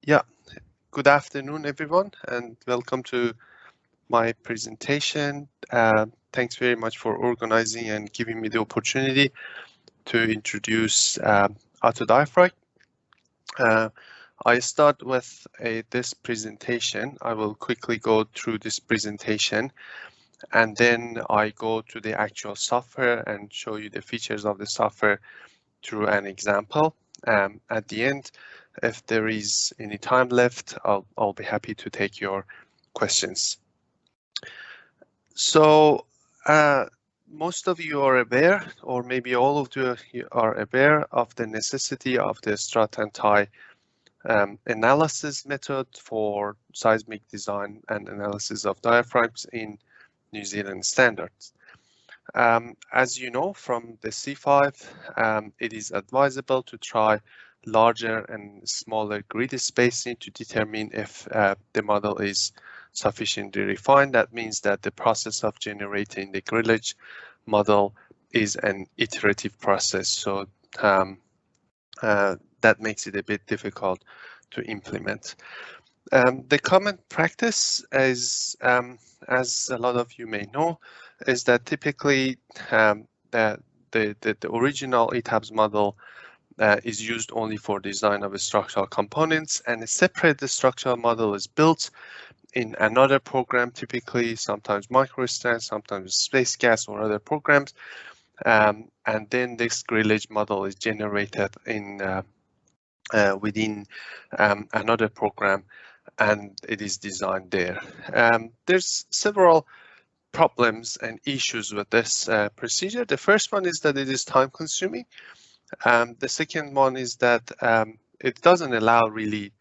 Yeah, good afternoon, everyone, and welcome to my presentation. Thanks very much for organizing and giving me the opportunity to introduce Auto Diaphragm. Uh, I start with this presentation. I will quickly go through this presentation, and then I go to the actual software and show you the features of the software through an example. At the end, if there is any time left, I'll be happy to take your questions. So most of you are aware, or maybe all of you are aware of the necessity of the strut and tie analysis method for seismic design and analysis of diaphragms in New Zealand standards. As you know from the C5, it is advisable to try larger and smaller grid spacing to determine if the model is sufficiently refined. That means that the process of generating the grillage model is an iterative process. So that makes it a bit difficult to implement. The common practice is, as a lot of you may know, is that typically the original ETABS model is used only for design of structural components, and a separate structural model is built in another program, typically sometimes microstrand, sometimes space gas or other programs, and then this grillage model is generated in within another program, and it is designed there. There's several problems and issues with this procedure. The first one is that it is time consuming. The second one is that it doesn't allow really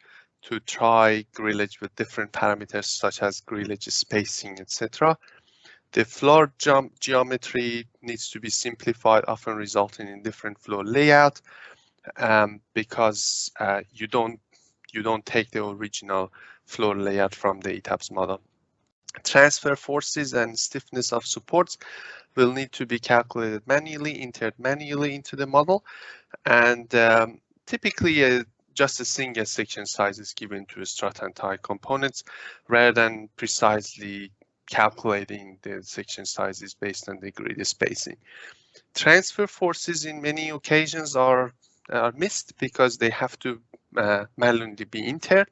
to try grillage with different parameters such as grillage spacing, etc. The floor geometry needs to be simplified, often resulting in different floor layout, because you don't take the original floor layout from the ETABS model. Transfer forces and stiffness of supports will need to be calculated manually, entered manually into the model, and typically just a single section size is given to strut and tie components rather than precisely calculating the section sizes based on the grid spacing. Transfer forces in many occasions are missed because they have to manually be entered,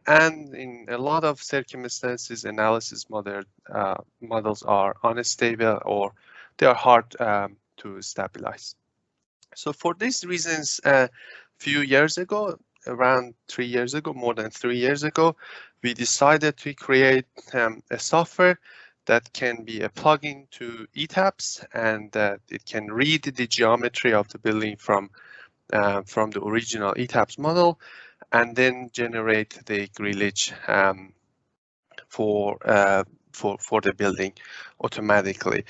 and in a lot of circumstances, analysis models are unstable or they are hard to stabilize. So for these reasons, a few years ago, around 3 years ago, more than 3 years ago, we decided to create a software that can be a plugin to ETABS, and that it can read the geometry of the building from the original ETABS model, and then generate the grillage for the building automatically.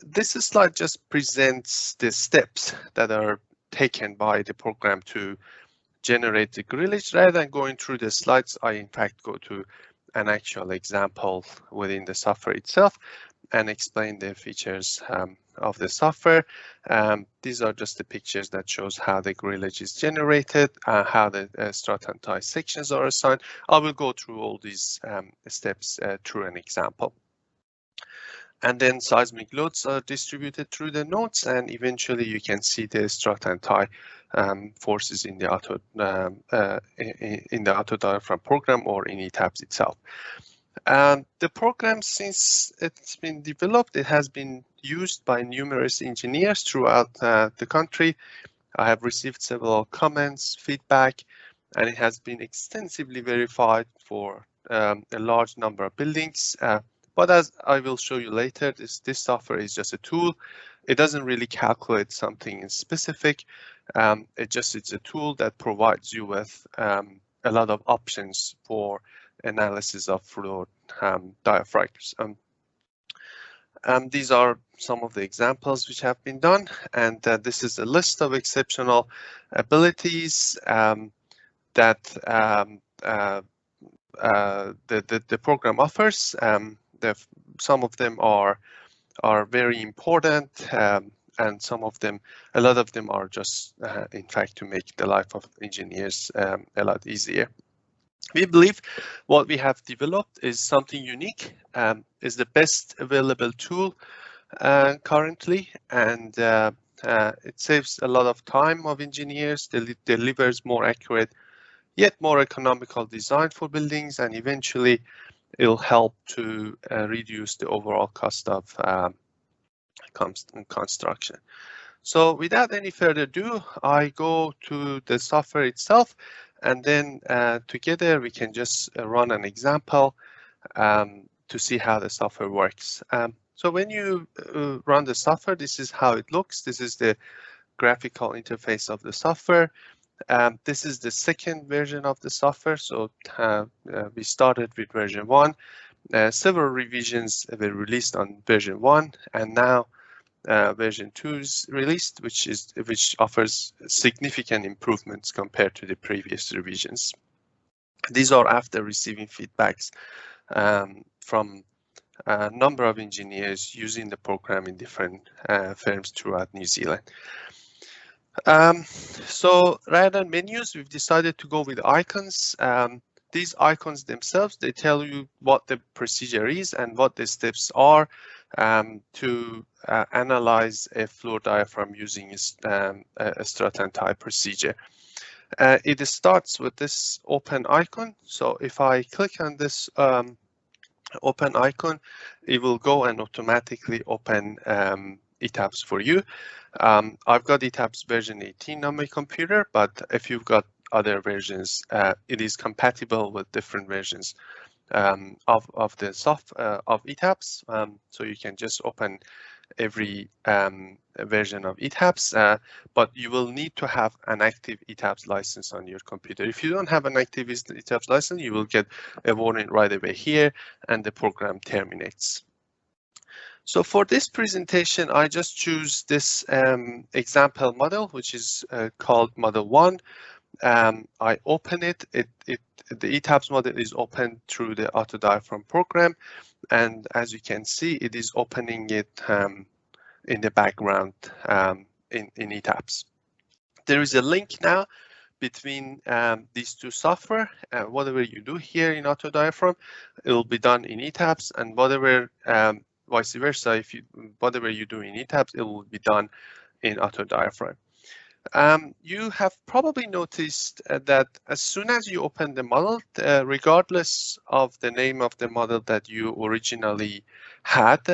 This slide just presents the steps that are taken by the program to generate the grillage. Rather than going through the slides, I in fact go to an actual example within the software itself and explain the features of the software. These are just the pictures that shows how the grillage is generated, how the strut and tie sections are assigned. I will go through all these steps through an example. And then seismic loads are distributed through the nodes, and eventually you can see the strut and tie forces in the Auto Diaphragm program or in ETABS itself. The program, since it's been developed, it has been used by numerous engineers throughout the country. I have received several comments, feedback, and it has been extensively verified for a large number of buildings. But as I will show you later, this software is just a tool. It doesn't really calculate something in specific. It's a tool that provides you with a lot of options for analysis of floor diaphragms. These are some of the examples which have been done, and this is a list of exceptional abilities that the program offers. Some of them are very important, and a lot of them are just, in fact, to make the life of engineers a lot easier. We believe what we have developed is something unique, is the best available tool currently, and it saves a lot of time of engineers, delivers more accurate yet more economical design for buildings, and eventually it'll help to reduce the overall cost of construction. So without any further ado, I go to the software itself, and then together we can just run an example to see how the software works. So when you run the software, this is how it looks. This is the graphical interface of the software. This is the second version of the software. So we started with version 1. Several revisions were released on version 1, and now version 2 is released, which offers significant improvements compared to the previous revisions. These are after receiving feedbacks from a number of engineers using the program in different firms throughout New Zealand. So rather than menus, we've decided to go with icons. These icons themselves, they tell you what the procedure is and what the steps are to analyze a floor diaphragm using a strut and tie procedure. It starts with this open icon. So if I click on this open icon, it will go and automatically open ETABS for you. I've got ETABS version 18 on my computer, but if you've got other versions, it is compatible with different versions of ETABS. So you can just open every version of ETABS, but you will need to have an active ETABS license on your computer. If you don't have an active ETABS license, you will get a warning right away here, and the program terminates. So for this presentation, I just choose this example model, which is called Model 1. I open it. The ETABS model is opened through the Auto Diaphragm program, and as you can see, it is opening it in the background in ETABS. There is a link now between these two software. Whatever you do here in Auto Diaphragm, it will be done in ETABS, and whatever vice versa, whatever you do in ETABS, it will be done in Auto Diaphragm. You have probably noticed that as soon as you open the model, regardless of the name of the model that you originally had,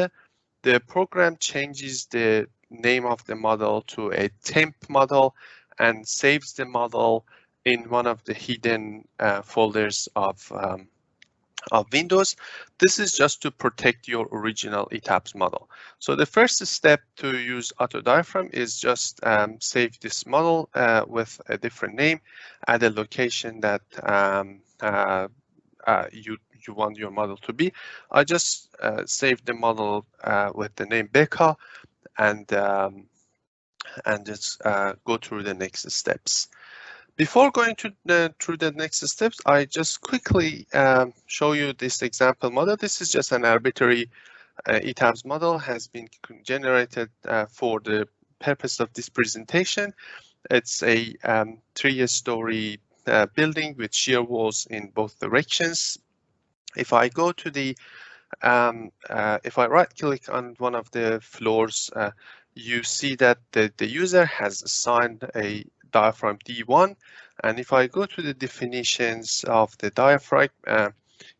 the program changes the name of the model to a temp model and saves the model in one of the hidden folders of Windows. This is just to protect your original ETABS model. So the first step to use Auto Diaphragm is just save this model with a different name at a location that you want your model to be. I just saved the model with the name Beca, and just go through the next steps. Before going through the next steps, I just quickly show you this example model. This is just an arbitrary ETABS model, has been generated for the purpose of this presentation. It's a 3-story building with shear walls in both directions. If I go to the, if I right-click on one of the floors, you see that the user has assigned a diaphragm D1, and if I go to the definitions of the diaphragm,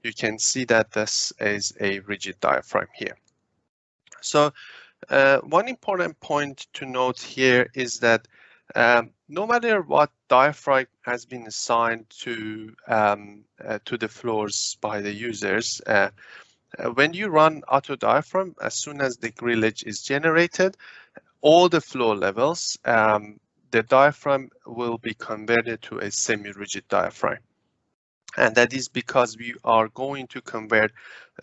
you can see that this is a rigid diaphragm here. So one important point to note here is that no matter what diaphragm has been assigned to the floors by the users, when you run Auto Diaphragm, as soon as the grillage is generated, all the floor levels, the diaphragm will be converted to a semi-rigid diaphragm. And that is because we are going to convert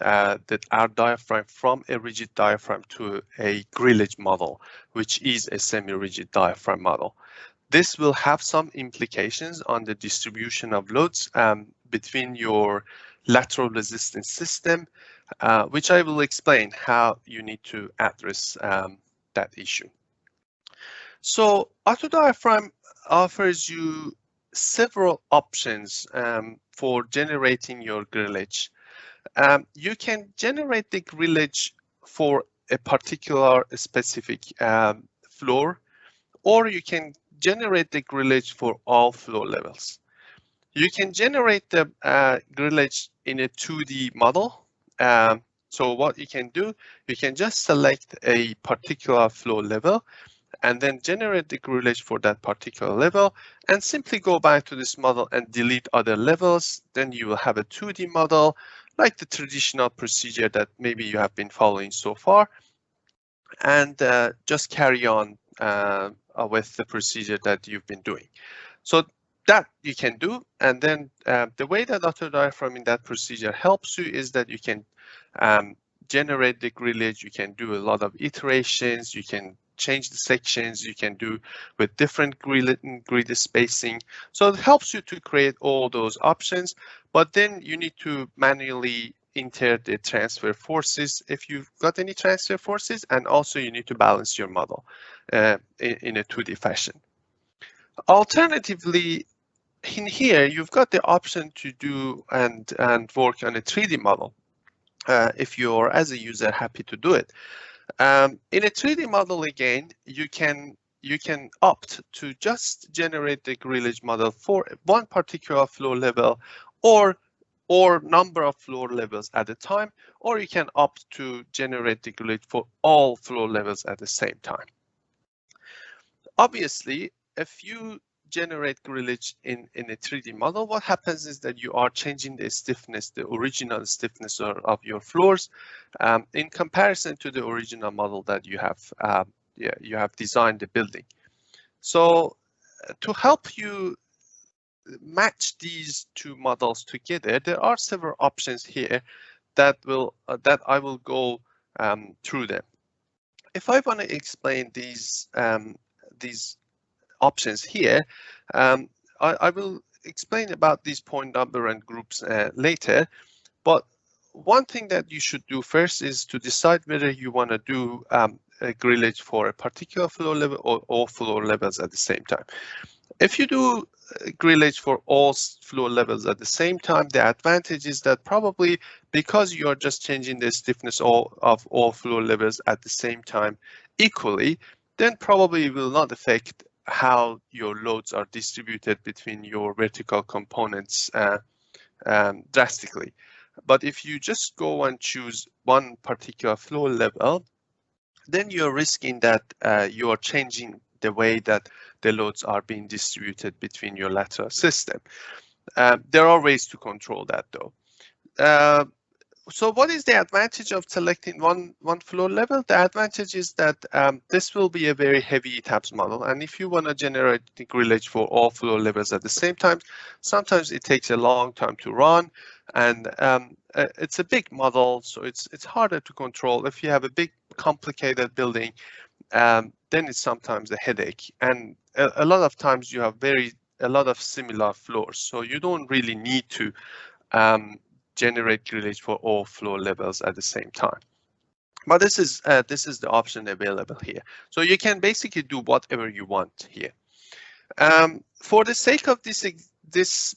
our diaphragm from a rigid diaphragm to a grillage model, which is a semi-rigid diaphragm model. This will have some implications on the distribution of loads between your lateral resistance system, which I will explain how you need to address that issue. So Auto Diaphragm offers you several options for generating your grillage. You can generate the grillage for a particular specific floor, or you can generate the grillage for all floor levels. You can generate the grillage in a 2D model. So what you can do, you can just select a particular floor level and then generate the grillage for that particular level and simply go back to this model and delete other levels. Then you will have a 2D model like the traditional procedure that maybe you have been following so far, and just carry on with the procedure that you've been doing. So that you can do, and then the way that Auto Diaphragm in that procedure helps you is that you can generate the grillage, you can do a lot of iterations, you can change the sections, you can do with different grid spacing. So it helps you to create all those options, but then you need to manually enter the transfer forces if you've got any transfer forces, and also you need to balance your model in a 2D fashion. Alternatively, in here, you've got the option to do and work on a 3D model if you're, as a user, happy to do it. In a 3D model, again, you can opt to just generate the grillage model for one particular floor level or number of floor levels at a time, or you can opt to generate the grillage for all floor levels at the same time. Obviously, if you generate grillage in a 3D model, what happens is that you are changing the stiffness, the original stiffness of your floors, in comparison to the original model that you have designed the building. So to help you match these two models together, there are several options here that I will go through them. If I want to explain these options here, I will explain about these point number and groups later, but one thing that you should do first is to decide whether you want to do a grillage for a particular floor level or all floor levels at the same time. If you do grillage for all floor levels at the same time, the advantage is that probably because you are just changing the stiffness of all floor levels at the same time equally, then probably it will not affect how your loads are distributed between your vertical components drastically. But if you just go and choose one particular floor level, then you're risking that you are changing the way that the loads are being distributed between your lateral system. There are ways to control that though. So what is the advantage of selecting one floor level? The advantage is that this will be a very heavy ETABS model, and if you want to generate the grillage for all floor levels at the same time, sometimes it takes a long time to run, and it's a big model, so it's harder to control. If you have a big complicated building, then it's sometimes a headache, and a lot of times you have a lot of similar floors, so you don't really need to generate grillage for all floor levels at the same time. But this is the option available here. So you can basically do whatever you want here. For the sake of this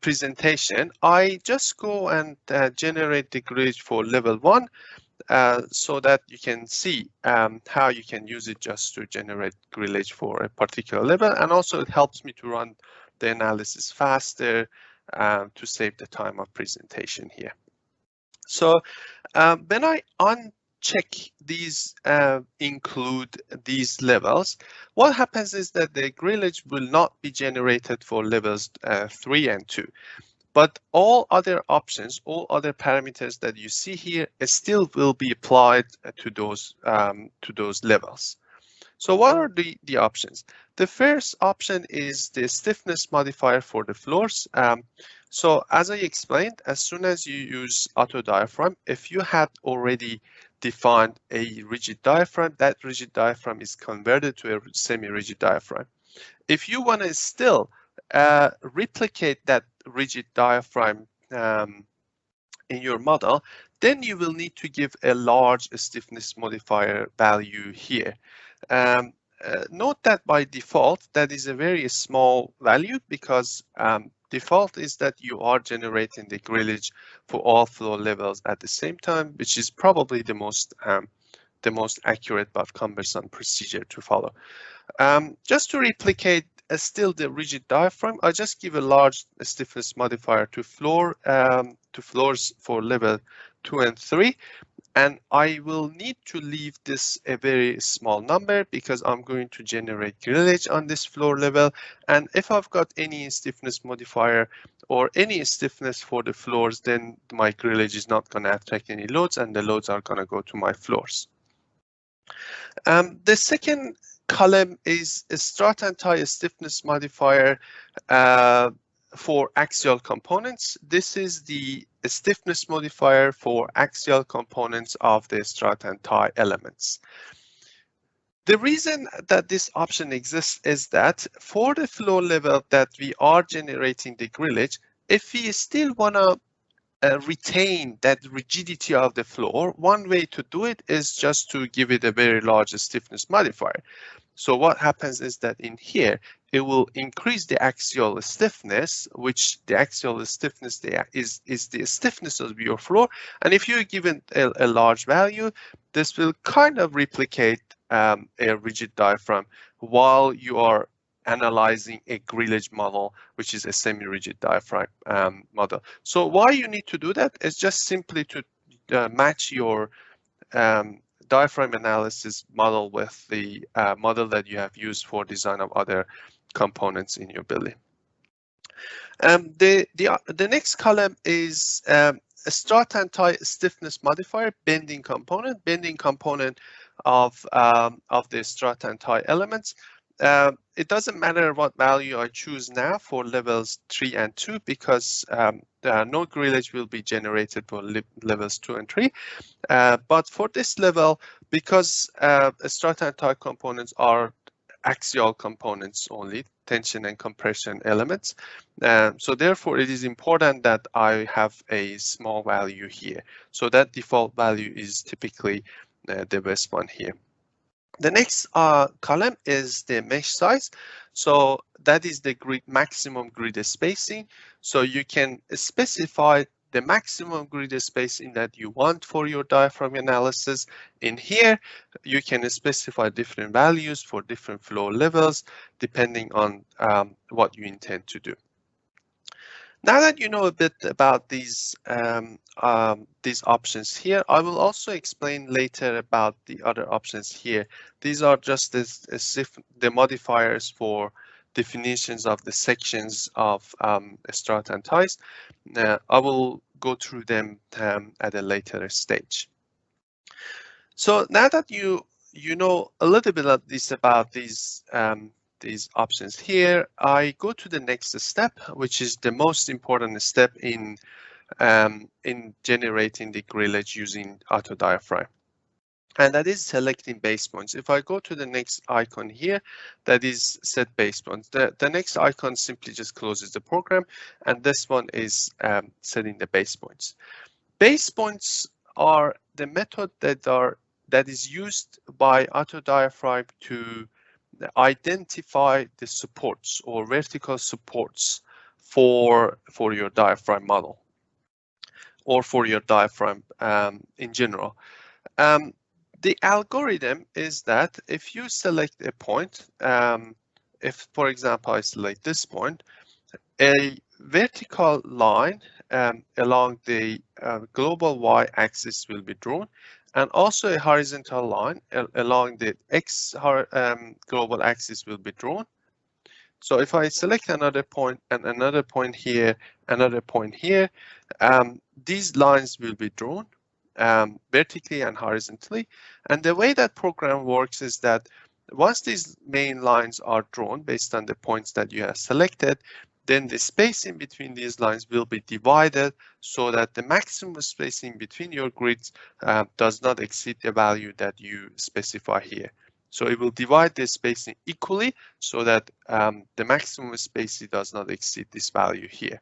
presentation, I just go and generate the grillage for level 1 so that you can see how you can use it just to generate grillage for a particular level, and also it helps me to run the analysis faster to save the time of presentation here. So when I uncheck these include these levels, what happens is that the grillage will not be generated for levels 3 and 2. But all other options, all other parameters that you see here still will be applied to those levels. So what are the options? The first option is the stiffness modifier for the floors. So as I explained, as soon as you use Auto Diaphragm, if you had already defined a rigid diaphragm, that rigid diaphragm is converted to a semi-rigid diaphragm. If you want to still replicate that rigid diaphragm in your model, then you will need to give a large stiffness modifier value here. note that by default, that is a very small value because default is that you are generating the grillage for all flow levels at the same time, which is probably the most accurate but cumbersome procedure to follow. Just to replicate still the rigid diaphragm, I just give a large stiffness modifier to floors for level 2 and 3. And I will need to leave this a very small number because I'm going to generate grillage on this floor level. And if I've got any stiffness modifier or any stiffness for the floors, then my grillage is not going to attract any loads and the loads are going to go to my floors. The second column is a strut and tie stiffness modifier for axial components. This is the stiffness modifier for axial components of the strut and tie elements. The reason that this option exists is that for the flow level that we are generating the grillage, if we still want to retain that rigidity of the floor, one way to do it is just to give it a very large stiffness modifier. So what happens is that in here, it will increase the axial stiffness, which the axial stiffness there is the stiffness of your floor. And if you give it a large value, this will kind of replicate a rigid diaphragm while you are analyzing a grillage model, which is a semi-rigid diaphragm model. So why you need to do that is just simply to match your diaphragm analysis model with the model that you have used for design of other components in your building. The next column is a strut and tie stiffness modifier bending component. Bending component of the strut and tie elements. It doesn't matter what value I choose now for levels 3 and 2 because no grillage will be generated for levels 2 and 3. But for this level, because strut and tie components are axial components only, tension and compression elements. So therefore, it is important that I have a small value here. So that default value is typically the best one here. The next column is the mesh size. So that is the maximum grid spacing. So you can specify the maximum grid spacing that you want for your diaphragm analysis. In here, you can specify different values for different flow levels, depending on what you intend to do. Now that you know a bit about these options here, I will also explain later about the other options here. These are just the modifiers for definitions of the sections of strut and ties. I will go through them at a later stage. So now that you know a little bit of this about these options here, I go to the next step, which is the most important step in generating the grillage using Auto Diaphragm. And that is selecting base points. If I go to the next icon here, that is set base points. The next icon simply just closes the program, and this one is setting the base points. Base points are the method that is used by Auto Diaphragm to identify the supports or vertical supports for your diaphragm model or for your diaphragm in general. The algorithm is that if you select a point, if for example I select this point, a vertical line along the global y-axis will be drawn, and also a horizontal line along the x global axis will be drawn. So if I select another point and another point here, another point here, these lines will be drawn vertically and horizontally. And the way that program works is that once these main lines are drawn based on the points that you have selected, then the spacing between these lines will be divided so that the maximum spacing between your grids does not exceed the value that you specify here. So it will divide the spacing equally so that the maximum spacing does not exceed this value here.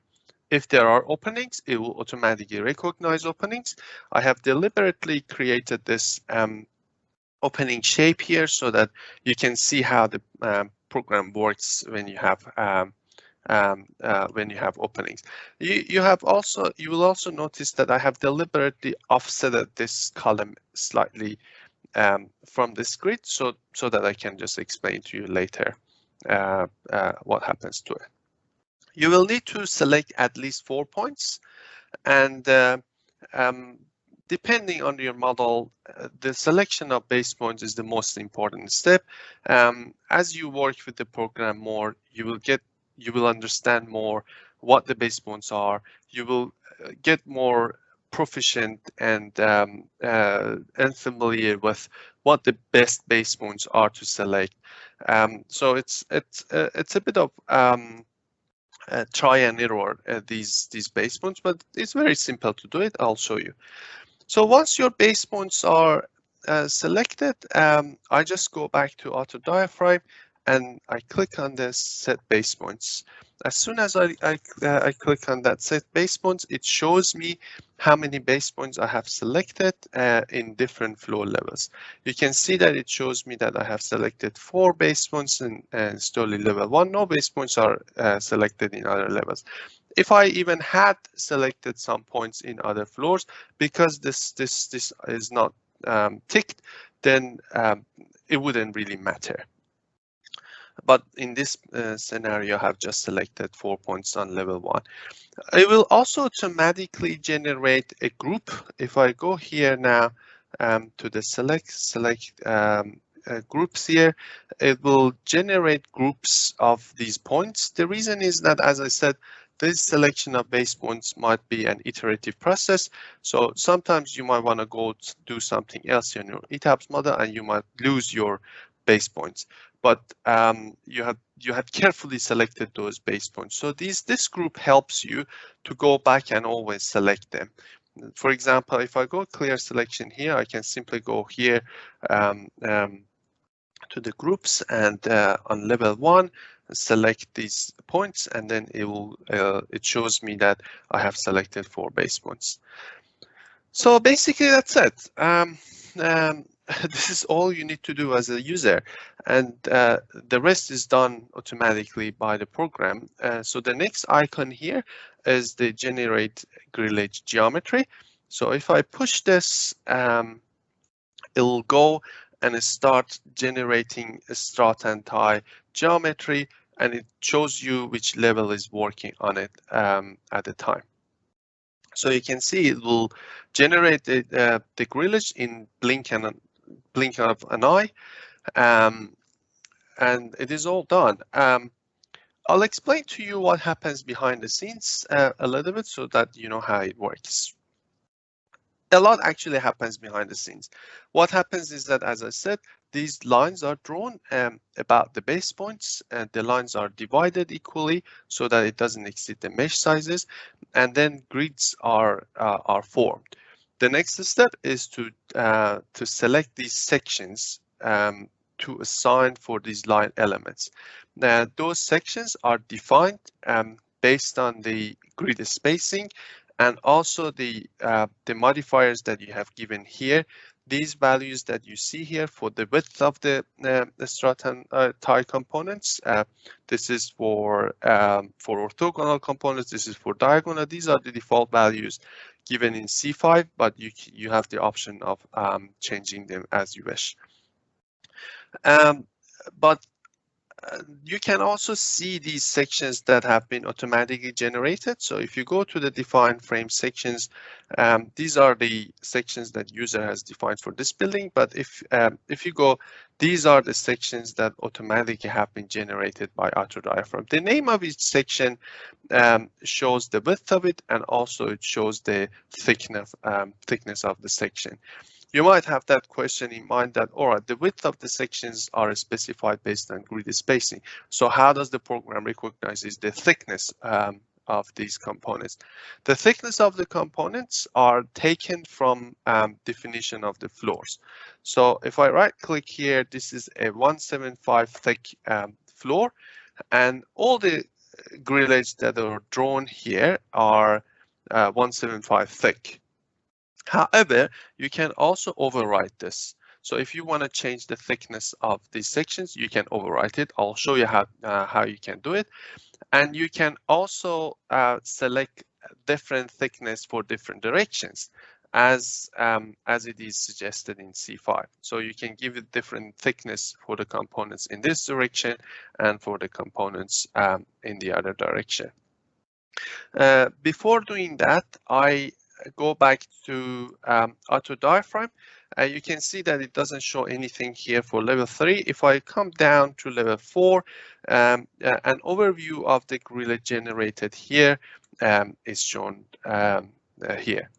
If there are openings, it will automatically recognize openings. I have deliberately created this opening shape here so that you can see how the program works when you have openings. You will also notice that I have deliberately offsetted this column slightly from this grid so that I can just explain to you later what happens to it. You will need to select at least 4 points, and depending on your model, the selection of base points is the most important step. As you work with the program more, you will understand more what the base points are. You will get more proficient and familiar with what the best base points are to select. So it's a bit of try and error these base points, but it's very simple to do it. I'll show you. So once your base points are selected, I just go back to Auto Diaphragm and I click on this set base points. As soon as I click on that set base points, it shows me how many base points I have selected in different floor levels. You can see that it shows me that I have selected 4 base points in slowly level 1. No base points are selected in other levels. If I even had selected some points in other floors, because this is not ticked, then it wouldn't really matter. But in this scenario, I have just selected 4 points on level 1. It will also automatically generate a group. If I go here now to the select groups here, it will generate groups of these points. The reason is that, as I said, this selection of base points might be an iterative process. So sometimes you might want to go to do something else in your ETABS model and you might lose your base points. But you had carefully selected those base points. So this group helps you to go back and always select them. For example, if I go clear selection here, I can simply go here to the groups and on level 1 select these points, and then it shows me that I have selected 4 base points. So basically that's it. This is all you need to do as a user, and the rest is done automatically by the program. So the next icon here is the generate grillage geometry. So if I push this, it'll go and start generating a strut and tie geometry, and it shows you which level is working on it at the time. So you can see it will generate the grillage in blink of an eye, and it is all done. I'll explain to you what happens behind the scenes a little bit so that you know how it works. A lot actually happens behind the scenes. What happens is that, as I said, these lines are drawn about the base points, and the lines are divided equally so that it doesn't exceed the mesh sizes, and then grids are formed. The next step is to select these sections to assign for these line elements. Now, those sections are defined based on the grid spacing and also the modifiers that you have given here. These values that you see here for the width of the strut and tie components. This is for orthogonal components. This is for diagonal. These are the default values given in C5, but you have the option of changing them as you wish. But you can also see these sections that have been automatically generated. So if you go to the define frame sections, these are the sections that user has defined for this building. But if you go, these are the sections that automatically have been generated by Auto Diaphragm. The name of each section shows the width of it, and also it shows the thickness of the section. You might have that question in mind that, all right, the width of the sections are specified based on grid spacing. So how does the program recognize the thickness of these components? The thickness of the components are taken from definition of the floors. So if I right click here, this is a 175 thick floor, and all the grillage that are drawn here are 175 thick. However, you can also override this. So if you want to change the thickness of these sections, you can overwrite it. I'll show you how you can do it. And you can also select different thickness for different directions as it is suggested in C5. So you can give it different thickness for the components in this direction and for the components in the other direction. Before doing that, I go back to Auto Diaphragm. You can see that it doesn't show anything here for level 3. If I come down to level 4, an overview of the grillage generated here is shown here.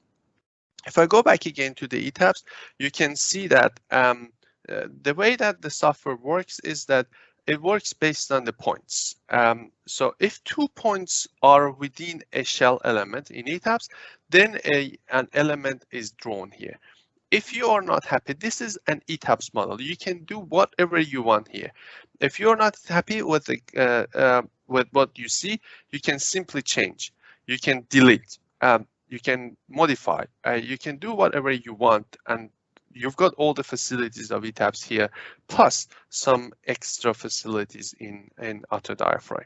If I go back again to the ETABS, you can see that the way that the software works is that it works based on the points. So if 2 points are within a shell element in ETABS, then an element is drawn here. If you are not happy, this is an ETABS model. You can do whatever you want here. If you're not happy with what you see, you can simply change. You can delete. You can modify. You can do whatever you want, and you've got all the facilities of ETABS here, plus some extra facilities in Auto Diaphragm.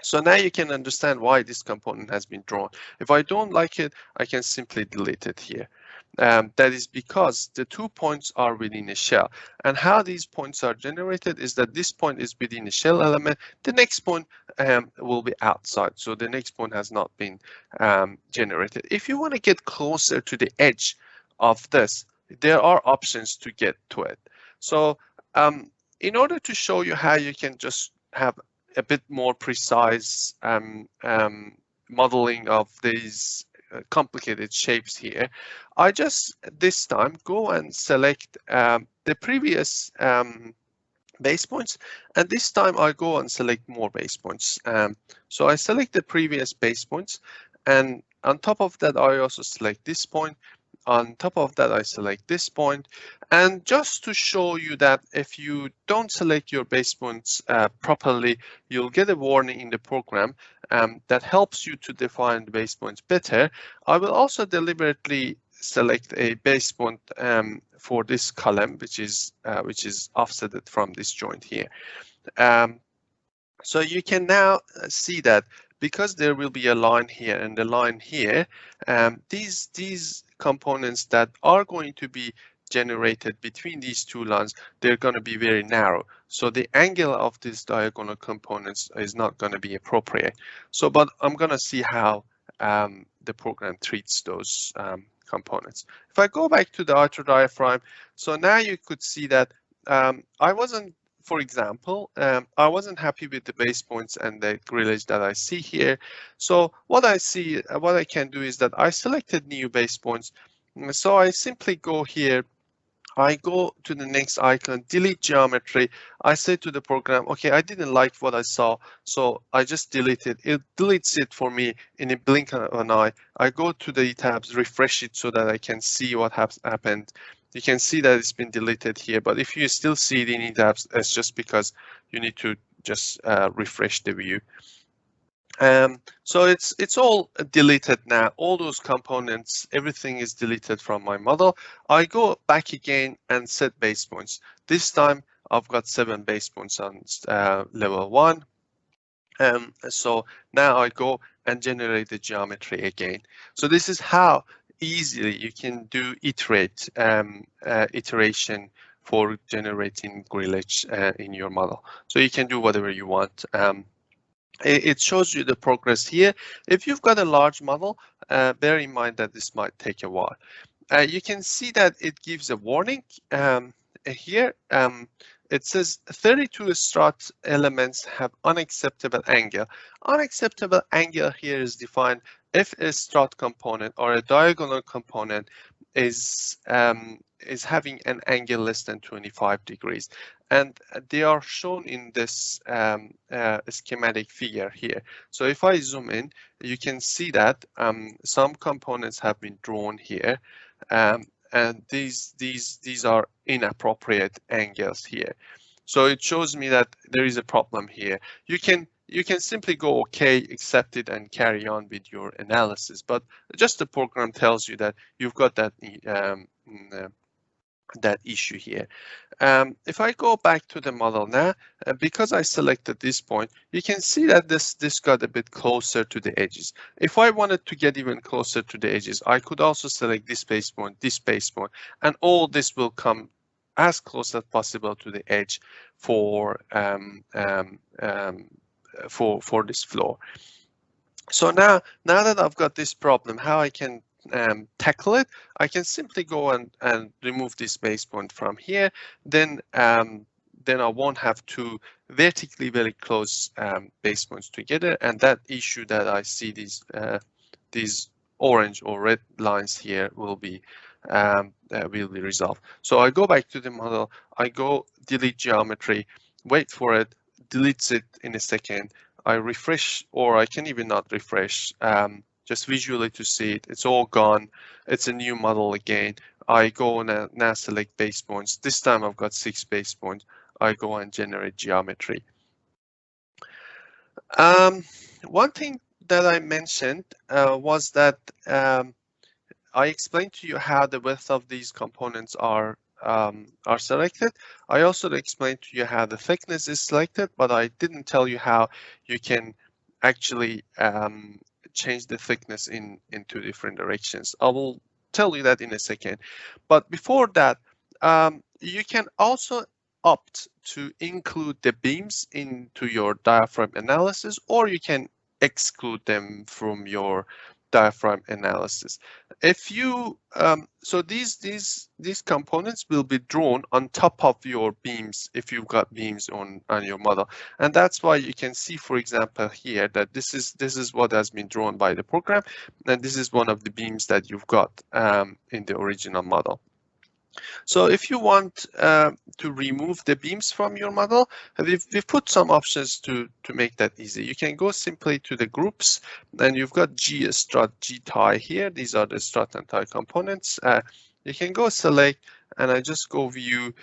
So now you can understand why this component has been drawn. If I don't like it, I can simply delete it here. That is because the 2 points are within a shell. And how these points are generated is that this point is within a shell element. The next point will be outside. So the next point has not been generated. If you want to get closer to the edge of this, there are options to get to it. So in order to show you how you can just have a bit more precise modeling of these complicated shapes here, I just this time go and select the previous base points, and this time I go and select more base points. So I select the previous base points, and on top of that I also select this point. On top of that, I select this point. And just to show you that if you don't select your base points properly, you'll get a warning in the program that helps you to define the base points better. I will also deliberately select a base point for this column, which is offsetted from this joint here. So you can now see that because there will be a line here and a line here, these components that are going to be generated between these two lines, they're going to be very narrow. So the angle of these diagonal components is not going to be appropriate. So, but I'm going to see how the program treats those components. If I go back to the Auto Diaphragm, so now you could see that for example, I wasn't happy with the base points and the grillage that I see here. So what I can do is that I selected new base points. So I simply go here. I go to the next icon, delete geometry. I say to the program, okay, I didn't like what I saw, so I just delete it. It deletes it for me in a blink of an eye. I go to the tabs, refresh it so that I can see what has happened. You can see that it's been deleted here, but if you still see it in tabs, it's just because you need to just refresh the view. So it's all deleted now. All those components, everything is deleted from my model. I go back again and set base points. This time I've got 7 base points on level 1. So now I go and generate the geometry again. So this is how easily you can do iteration for generating grillage in your model. So you can do whatever you want. It shows you the progress here. If you've got a large model, bear in mind that this might take a while. You can see that it gives a warning here. It says 32 strut elements have unacceptable angle. Unacceptable angle here is defined if a strut component or a diagonal component is having an angle less than 25 degrees. And they are shown in this schematic figure here. So if I zoom in, you can see that some components have been drawn here. And these are inappropriate angles here. So it shows me that there is a problem here. You can simply go okay, accept it, and carry on with your analysis. But just the program tells you that you've got that that issue here. If I go back to the model now, because I selected this point, you can see that this got a bit closer to the edges. If I wanted to get even closer to the edges, I could also select this base point, and all this will come as close as possible to the edge for this floor. So now that I've got this problem, how I can tackle it, I can simply go and remove this base point from here. Then I won't have two vertically very close base points together, and that issue that I see these orange or red lines here will be resolved. So I go back to the model, I go delete geometry, wait for it, deletes it in a second. I refresh, or I can even not refresh, just visually to see it. It's all gone. It's a new model again. I go and now select base points. This time I've got 6 base points. I go and generate geometry. One thing that I mentioned was that I explained to you how the width of these components are selected. I also explained to you how the thickness is selected, but I didn't tell you how you can actually change the thickness in two different directions. I will tell you that in a second. But before that, you can also opt to include the beams into your diaphragm analysis, or you can exclude them from your diaphragm analysis. If you so these components will be drawn on top of your beams if you've got beams on your model, and that's why you can see, for example, here that this is what has been drawn by the program, and this is one of the beams that you've got in the original model. So if you want to remove the beams from your model, we've put some options to make that easy. You can go simply to the groups, and you've got G strut, G tie here. These are the strut and tie components. You can go select, and I just go view,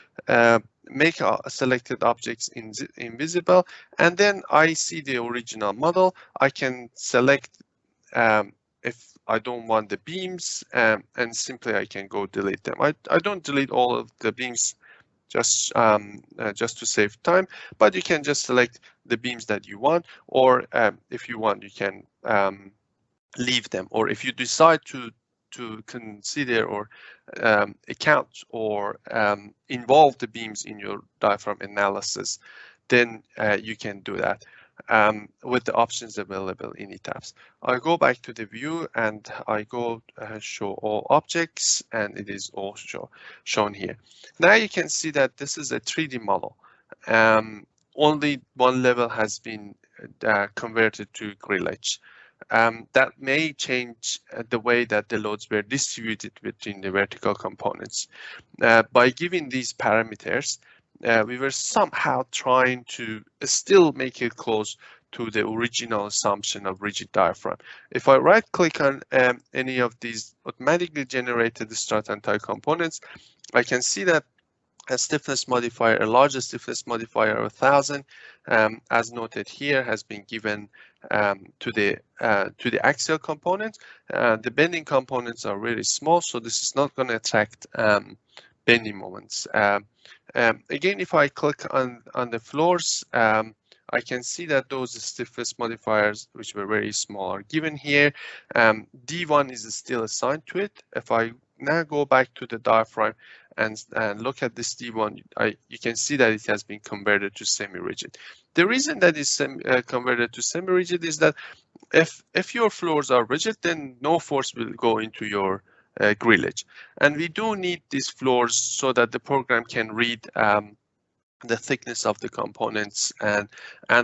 make selected objects invisible, and then I see the original model. I can select if I don't want the beams, and simply I can go delete them. I don't delete all of the beams just to save time, but you can just select the beams that you want, or if you want, you can leave them. Or if you decide to consider or account or involve the beams in your diaphragm analysis, then you can do that. With the options available in ETABS. I go back to the view and I go show all objects, and it is also shown here. Now you can see that this is a 3D model. Only one level has been converted to grillage. That may change the way that the loads were distributed between the vertical components. By giving these parameters, we were somehow trying to still make it close to the original assumption of rigid diaphragm. If I right click on any of these automatically generated strut and tie components, I can see that a stiffness modifier, a larger stiffness modifier of 1000, as noted here, has been given to the axial component. The bending components are really small, so this is not going to attract bending moments. Again, if I click on the floors, I can see that those stiffness modifiers, which were very small, are given here. D1 is still assigned to it. If I now go back to the diaphragm and look at this D1, you can see that it has been converted to semi-rigid. The reason that it's converted to semi-rigid is that if your floors are rigid, then no force will go into your grillage, and we do need these floors so that the program can read the thickness of the components, and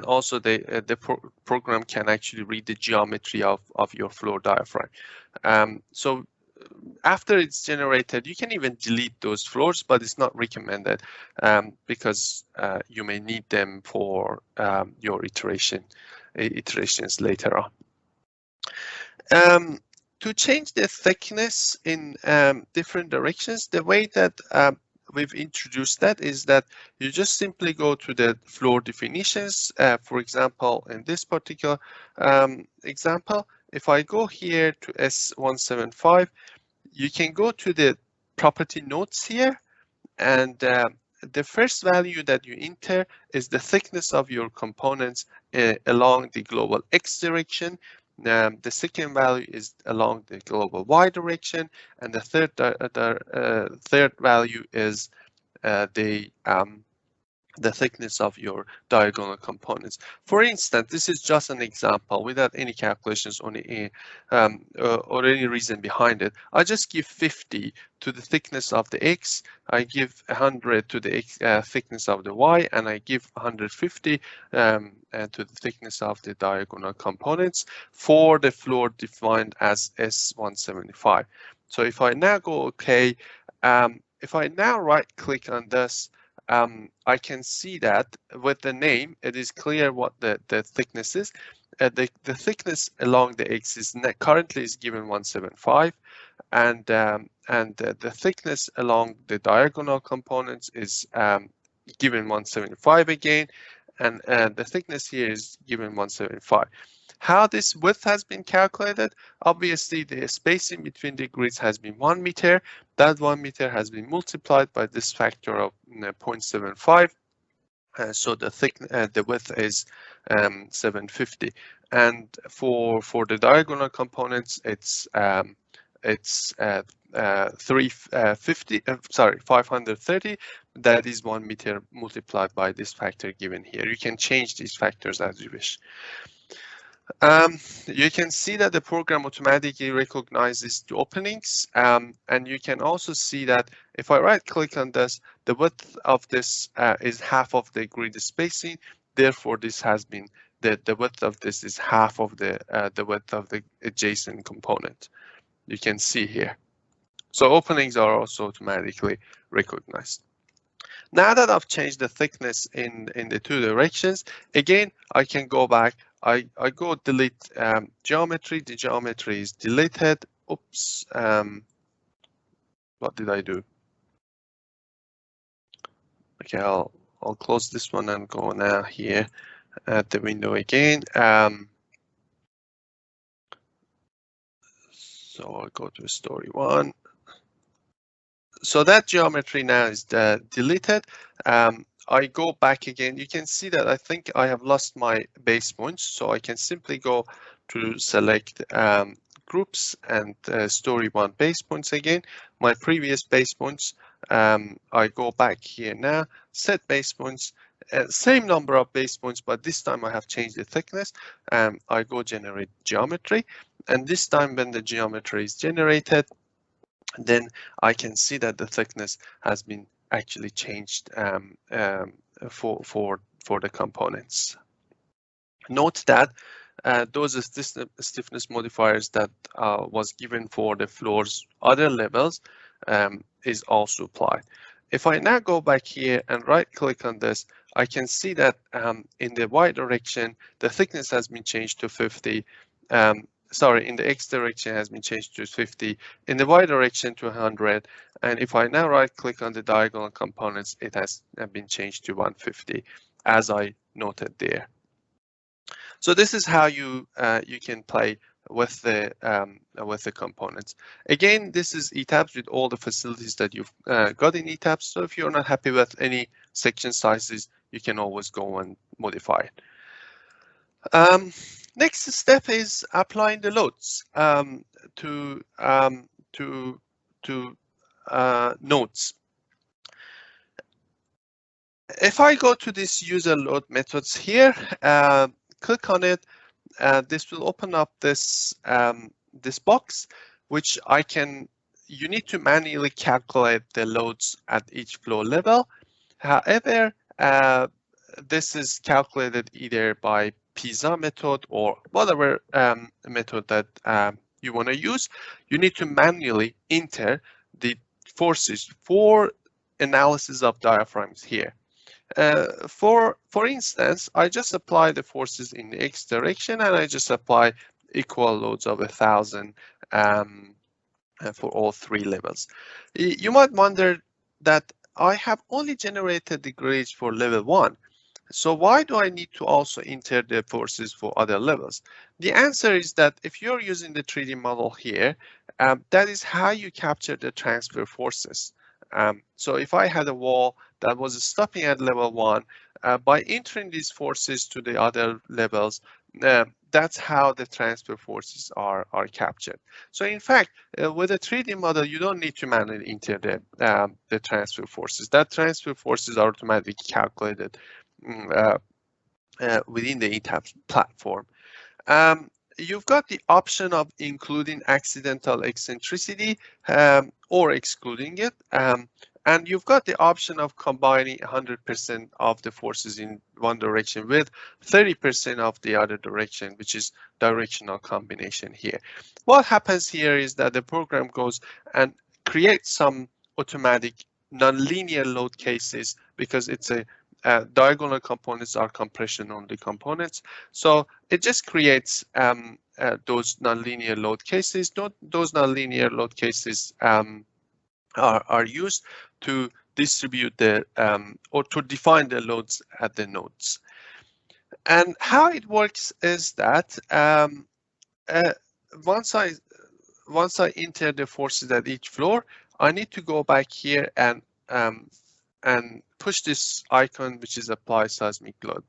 also the program can actually read the geometry of your floor diaphragm. So after it's generated, you can even delete those floors, but it's not recommended because you may need them for your iterations later on. To change the thickness in different directions, the way that we've introduced that is that you just simply go to the floor definitions. For example, in this particular example, if I go here to S175, you can go to the property notes here, And the first value that you enter is the thickness of your components along the global x direction. The second value is along the global y direction, and the third value is the thickness of your diagonal components. For instance, this is just an example without any calculations or any reason behind it. I just give 50 to the thickness of the X, I give 100 to the thickness of the Y, and I give 150 to the thickness of the diagonal components for the floor defined as S175. So if I now go OK, if I now right click on this, I can see that with the name, it is clear what the thickness is. The thickness along the X is currently is given 175, and the thickness along the diagonal components is given 175 again, and the thickness here is given 175. How this width has been calculated? Obviously, the spacing between the grids has been 1 meter. That 1 meter has been multiplied by this factor of 0.75. So the width is 750. And for the diagonal components, it's 530. That is 1 meter multiplied by this factor given here. You can change these factors as you wish. You can see that the program automatically recognizes the openings, and you can also see that if I right click on this, the width of this is half of the grid spacing. Therefore, this has been the width of this is half of the width of the adjacent component. You can see here. So openings are also automatically recognized. Now that I've changed the thickness in the two directions, again, I can go back. I go delete geometry. The geometry is deleted. Oops. What did I do? Okay, I'll close this one and go now here at the window again. So I'll go to story 1. So that geometry now is deleted. I go back again. You can see that I think I have lost my base points. So I can simply go to select groups and story 1 base points again. My previous base points, I go back here now, set base points, same number of base points, but this time I have changed the thickness. I go generate geometry, and this time when the geometry is generated, then I can see that the thickness has been actually changed for the components. Note that those stiffness modifiers that was given for the floor's other levels is also applied. If I now go back here and right click on this, I can see that in the Y direction, the thickness has been changed to 50. Sorry, in the X direction has been changed to 50, in the Y direction to 100, and if I now right click on the diagonal components, it has been changed to 150, as I noted there. So this is how you can play with the components. Again, this is ETABS with all the facilities that you've got in ETABS. So if you're not happy with any section sizes, you can always go and modify it. Next step is applying the loads to nodes. If I go to this user load methods here, click on it, this will open up this this box, which you need to manually calculate the loads at each flow level. However, this is calculated either by PISA method or whatever method that you want to use. You need to manually enter the forces for analysis of diaphragms here. For instance, I just apply the forces in the X direction, and I just apply equal loads of 1,000 for all 3 levels. You might wonder that I have only generated the grades for level 1. So why do I need to also enter the forces for other levels? The answer is that if you're using the 3D model here, that is how you capture the transfer forces. So if I had a wall that was stopping at level 1, by entering these forces to the other levels, that's how the transfer forces are captured. So in fact, with a 3D model, you don't need to manually enter the transfer forces. That transfer forces are automatically calculated within the ETABS platform. You've got the option of including accidental eccentricity or excluding it. And you've got the option of combining 100% of the forces in one direction with 30% of the other direction, which is directional combination here. What happens here is that the program goes and creates some automatic nonlinear load cases because it's a diagonal components are compression only components. So it just creates those nonlinear load cases. Those nonlinear load cases are used to distribute the or to define the loads at the nodes. And how it works is that once I enter the forces at each floor, I need to go back here and push this icon, which is apply seismic load.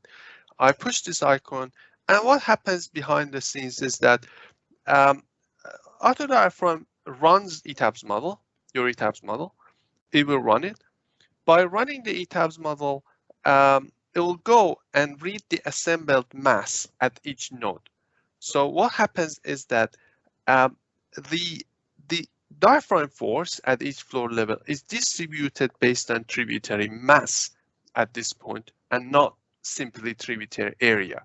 I push this icon, and what happens behind the scenes is that Auto Diaphragm runs ETABS model, your ETABS model. It will run it. By running the ETABS model, it will go and read the assembled mass at each node. So what happens is that the diaphragm force at each floor level is distributed based on tributary mass at this point and not simply tributary area.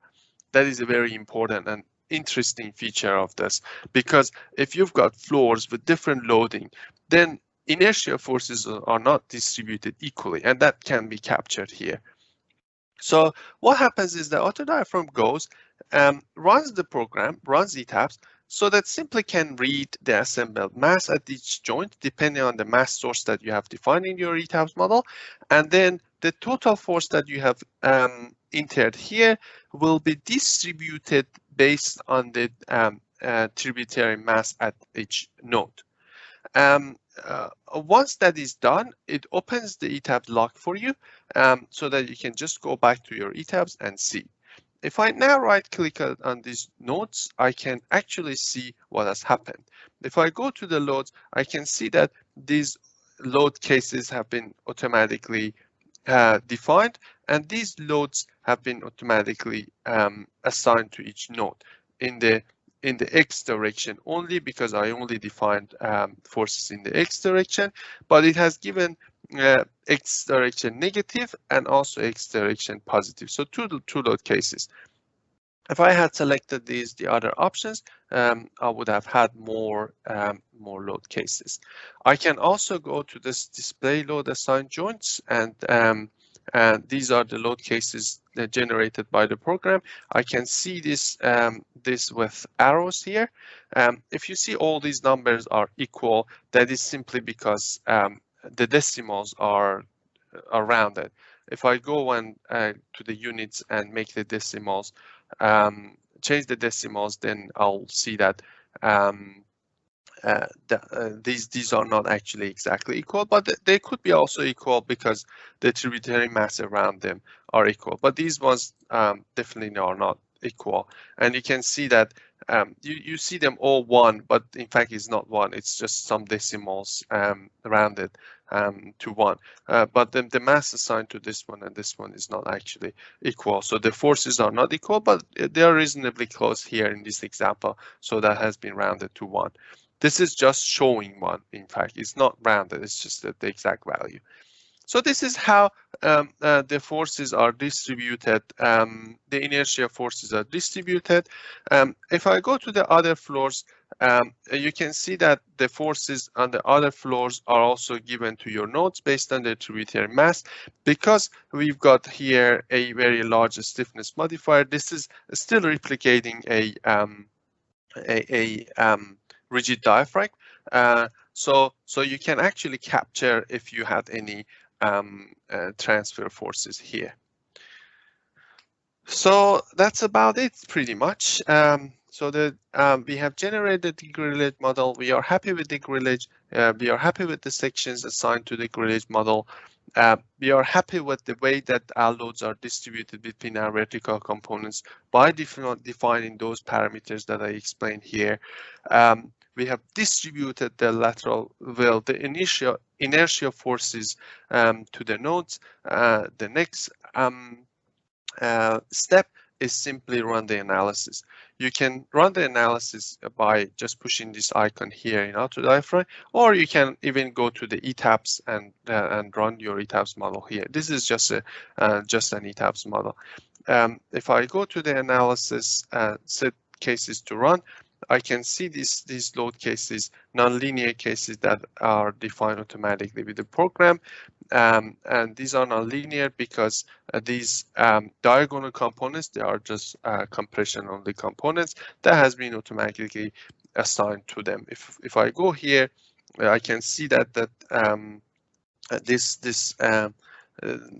That is a very important and interesting feature of this, because if you've got floors with different loading, then inertial forces are not distributed equally, and that can be captured here. So what happens is that Auto Diaphragm goes, runs the program, runs ETABS, so that simply can read the assembled mass at each joint, depending on the mass source that you have defined in your ETABS model. And then the total force that you have entered here will be distributed based on the tributary mass at each node. Once that is done, it opens the ETABS log for you so that you can just go back to your ETABS and see. If I now right click on these nodes, I can actually see what has happened. If I go to the loads, I can see that these load cases have been automatically defined, and these loads have been automatically assigned to each node in the X direction only, because I only defined forces in the X direction, but it has given X direction negative and also X direction positive. So two load cases. If I had selected the other options, I would have had more load cases. I can also go to this display load assigned joints, and these are the load cases generated by the program. I can see this with arrows here. If you see all these numbers are equal, that is simply because the decimals are rounded. If I go to the units and make the decimals, change the decimals, then I'll see that these are not actually exactly equal, but they could be also equal because the tributary mass around them are equal. But these ones definitely are not equal, and you can see that you see them all one, but in fact it's not one. It's just some decimals rounded to one. But the mass assigned to this one and this one is not actually equal. So the forces are not equal, but they are reasonably close here in this example. So that has been rounded to one. This is just showing one. In fact, it's not rounded. It's just the exact value. So this is how the forces are distributed. The inertia forces are distributed. If I go to the other floors, you can see that the forces on the other floors are also given to your nodes based on the tributary mass. Because we've got here a very large stiffness modifier, this is still replicating a rigid diaphragm. So you can actually capture if you had any transfer forces here. So that's about it pretty much. So that we have generated the grillage model. We are happy with the grillage. We are happy with the sections assigned to the grillage model. We are happy with the way that our loads are distributed between our vertical components by defining those parameters that I explained here. We have distributed the lateral, well, the inertial forces to the nodes. The next step is simply run the analysis. You can run the analysis by just pushing this icon here in Auto Diaphragm, or you can even go to the ETABS and run your ETABS model here. This is just an ETABS model. If I go to the analysis, set cases to run, I can see these load cases, nonlinear cases that are defined automatically with the program. And these are nonlinear because these diagonal components, they are just compression only components that has been automatically assigned to them. If I go here, I can see that this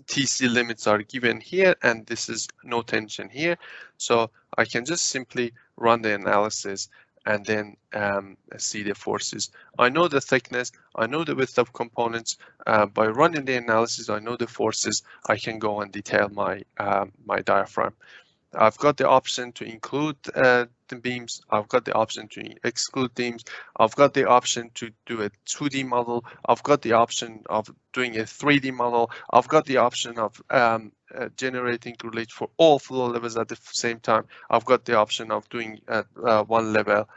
TC limits are given here, and this is no tension here. So I can just simply run the analysis and then see the forces. I know the thickness, I know the width of components. By running the analysis, I know the forces. I can go and detail my my diaphragm. I've got the option to include the beams. I've got the option to exclude beams. I've got the option to do a 2D model. I've got the option of doing a 3D model. I've got the option of generating grillage for all flow levels at the same time. I've got the option of doing one level.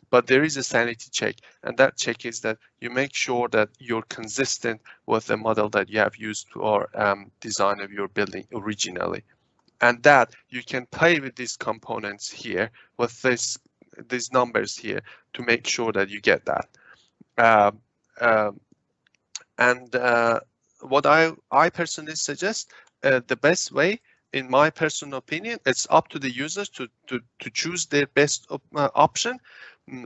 But there is a sanity check, and that check is that you make sure that you're consistent with the model that you have used for design of your building originally. And that you can play with these components here with these numbers here to make sure that you get that. What I personally suggest, the best way, in my personal opinion, it's up to the users to choose their best option.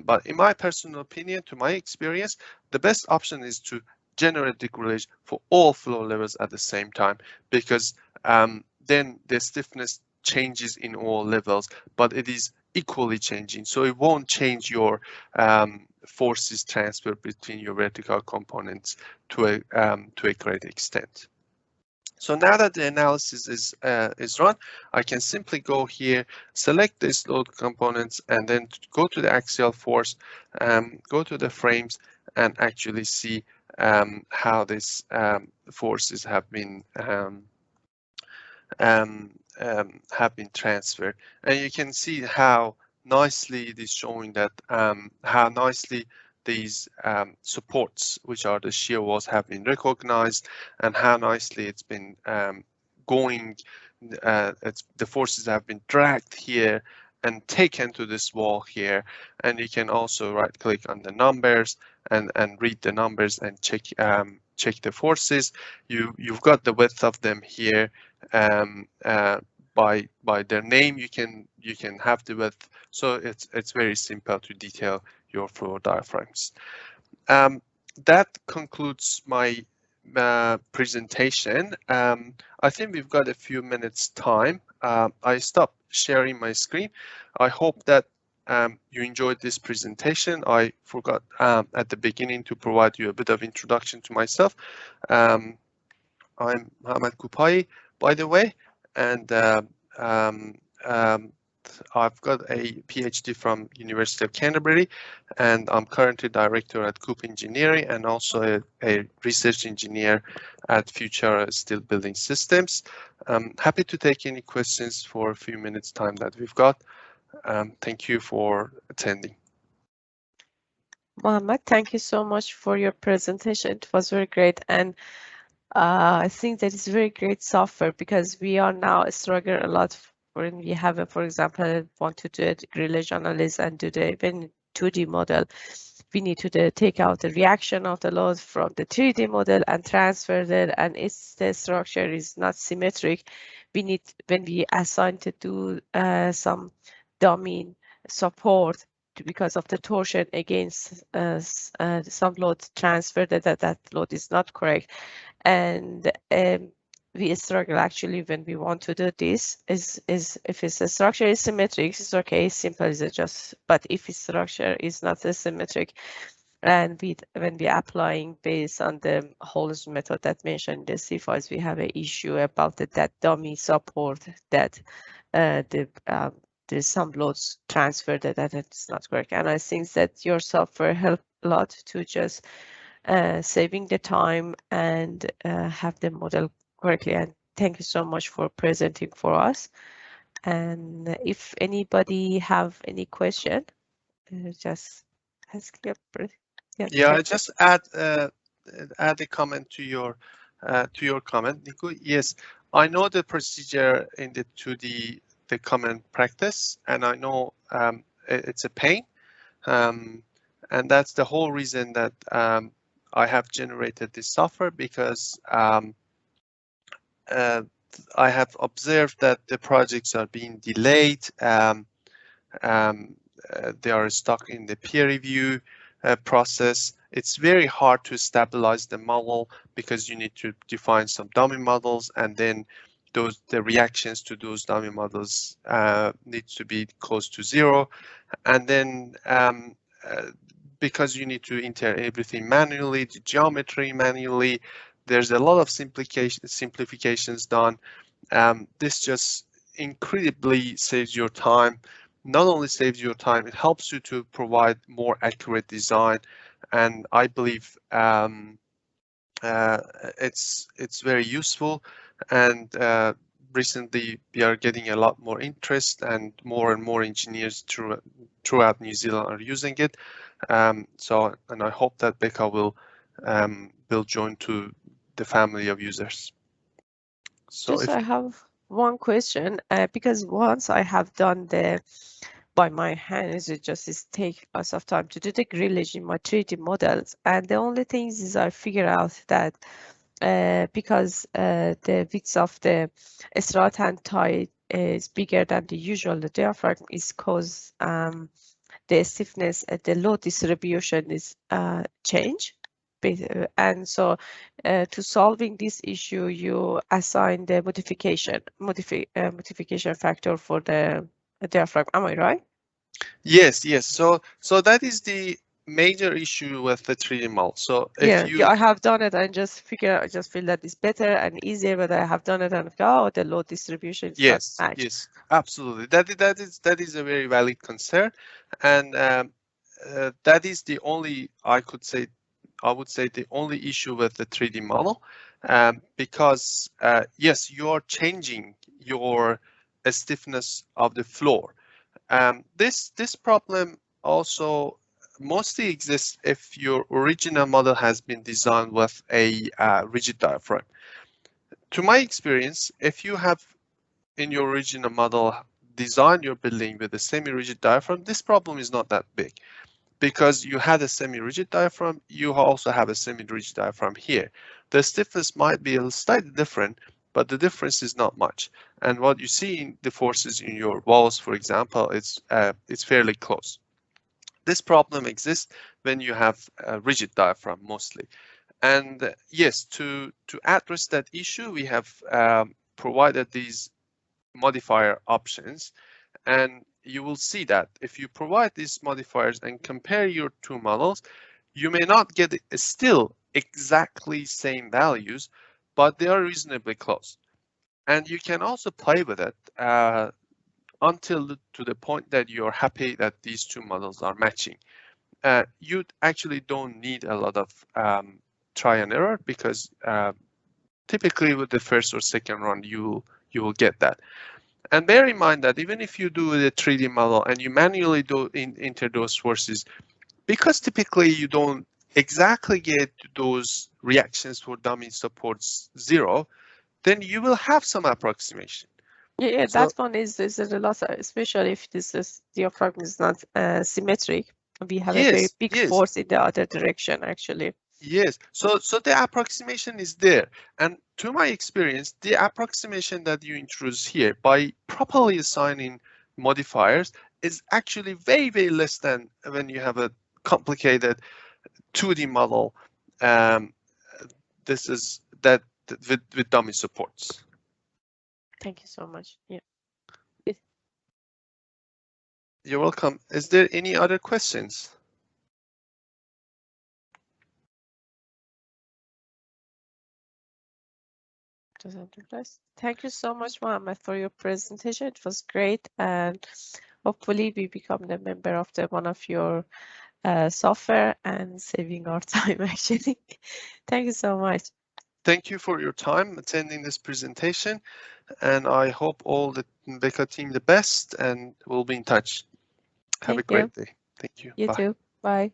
But in my personal opinion, to my experience, the best option is to generate the grillage for all flow levels at the same time, because then the stiffness changes in all levels, but it is equally changing. So it won't change your forces transfer between your vertical components to a great extent. So now that the analysis is run, I can simply go here, select these load components, and then go to the axial force, go to the frames, and actually see how these forces have been transferred. And you can see how nicely it is showing that how nicely these supports, which are the shear walls, have been recognized, and how nicely it's been going. The forces have been dragged here and taken to this wall here, and you can also right click on the numbers and read the numbers and check the forces. You've got the width of them here. By their name, you can have the width. So it's very simple to detail your floor diaphragms. That concludes my presentation. I think we've got a few minutes time. I stopped sharing my screen. I hope that you enjoyed this presentation. I forgot at the beginning to provide you a bit of introduction to myself. I'm Mohammad Koopaee, by the way, and I've got a PhD from University of Canterbury, and I'm currently director at Koopaee Engineering and also a research engineer at Future Steel Building Systems. I'm happy to take any questions for a few minutes time that we've got. Thank you for attending. Mohammad, thank you so much for your presentation. It was very great, and I think that is very great software, because we are now struggle a lot when we have, for example, want to do a grillage analysis and do the even 2D model. We need to take out the reaction of the load from the 3D model and transfer that, and if the structure is not symmetric, we need, when we assign to do some dummy support because of the torsion against some load transfer, that load is not correct. And we struggle actually when we want to do this is if it's a structure is symmetric, it's okay, simple as it just, but if its structure is not symmetric, and when we applying based on the Holmes method that mentioned the C files, we have an issue about that dummy support that there's some loads transferred that it's not correct. And I think that your software helped a lot to just saving the time and have the model correctly. And thank you so much for presenting for us. And if anybody have any question, just ask your Yeah, I just add a comment to your comment, Nico. Yes, I know the procedure in the 2D the common practice, and I know it's a pain, and that's the whole reason that I have generated this software, because I have observed that the projects are being delayed. They are stuck in the peer review process. It's very hard to stabilize the model because you need to define some dummy models, and then the reactions to those dummy models need to be close to zero, and then because you need to enter everything manually, the geometry manually, there's a lot of simplifications done. This just incredibly saves your time. Not only saves your time, it helps you to provide more accurate design, and I believe it's very useful. And recently we are getting a lot more interest, and more engineers throughout New Zealand are using it. So, and I hope that Beca will join to the family of users. So just I have one question, because once I have done the by my hands, it just take us of time to do the grillage in my 3D models, and the only thing is I figure out that because the width of the strut and tie is bigger than the usual, the diaphragm is cause the stiffness, the load distribution is change. And so to solving this issue, you assign the modification factor for the diaphragm. Am I right? yes. So that is the major issue with the 3D model. So if I have done it and just I just feel that it's better and easier, but I have done it and the load distribution is not matched. Yes, absolutely. That is a very valid concern, and that is the only I would say the only issue with the 3D model, because yes, you are changing your stiffness of the floor. This problem also mostly exists if your original model has been designed with a rigid diaphragm. To my experience, if you have in your original model designed your building with a semi-rigid diaphragm, this problem is not that big, because you had a semi-rigid diaphragm, you also have a semi-rigid diaphragm here. The stiffness might be a slightly different, but the difference is not much. And what you see in the forces in your walls, for example, it's fairly close. This problem exists when you have a rigid diaphragm mostly. And yes, to address that issue, we have provided these modifier options, and you will see that if you provide these modifiers and compare your two models, you may not get still exactly same values, but they are reasonably close. And you can also play with it until to the point that you're happy that these two models are matching. You actually don't need a lot of try and error, because typically with the first or second run, you will get that. And bear in mind that even if you do the 3D model and you manually enter those forces, because typically you don't exactly get those reactions for dummy supports 0, then you will have some approximation. Yeah, that one is a lot, especially if this diaphragm is not symmetric. We have a very big force in the other direction, actually. Yes, so the approximation is there, and to my experience, the approximation that you introduce here by properly assigning modifiers is actually very less than when you have a complicated 2D model. This is that with dummy supports. Thank you so much. Yeah. You're welcome. Is there any other questions? Thank you so much, Mohammed, for your presentation. It was great, and hopefully we become the member of one of your software and saving our time actually. Thank you so much. Thank you for your time attending this presentation, and I hope all the Beca team the best, and we'll be in touch. Have a Thank you. great day. Thank you. You Bye. too. Bye.